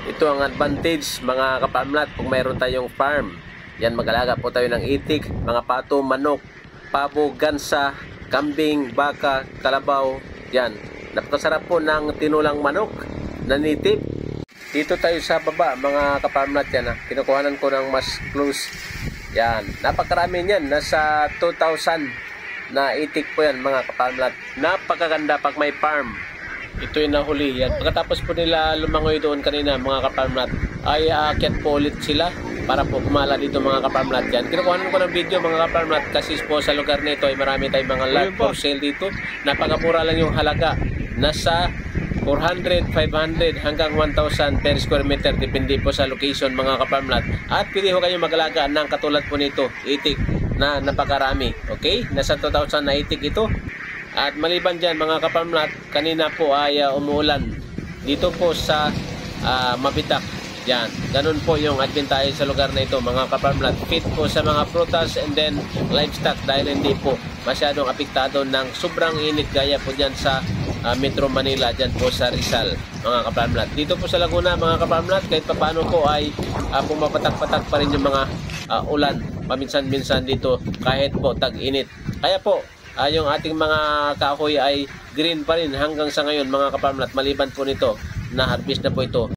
Ito ang advantage mga kaparmlat kung mayroon tayong farm. Yan, mag-alaga po tayo ng itik, mga pato, manok, pabo, gansa, kambing, baka, kalabaw. Yan, napakasarap po ng tinulang manok na native. Dito tayo sa baba mga kaparmlat yan. Kinukuhanan ko ng mas close. Yan, napakarami yan. Nasa 2,000 na itik po yan mga kaparmlat. Napakaganda pag may farm. Ito yung nahuli yan. Pagkatapos po nila lumangoy doon kanina mga kaparmlat, ay aakyat po ulit sila para po kumala dito mga kaparmlat yan. Kinukuhanan ko ng video mga kaparmlat kasi po sa lugar nito ay marami tayong mga lot for sale dito. Napakamura lang yung halaga. Nasa 400, 500 hanggang 1,000 per square meter. Depende po sa location mga kaparmlat. At pili ho kayo mag-alaga ng katulad po nito, itik na napakarami. Okay? Nasa 2,000 na itik ito. At maliban dyan mga kaparmlat, kanina po ay umuulan dito po sa Mabitak. Yan, ganun po yung adbentahe sa lugar na ito mga kaparmlat. Fit po sa mga prutas and then livestock dahil hindi po masyadong apektado ng sobrang init gaya po dyan sa Metro Manila, dyan po sa Rizal mga kaparmlat. Dito po sa Laguna mga kaparmlat, kahit paano po ay pumapatak-patak pa rin yung mga ulan paminsan-minsan dito kahit po tag-init. Kaya po yung ating mga kahoy ay green pa rin hanggang sa ngayon mga kaparmlat, maliban po nito na harvest na po ito.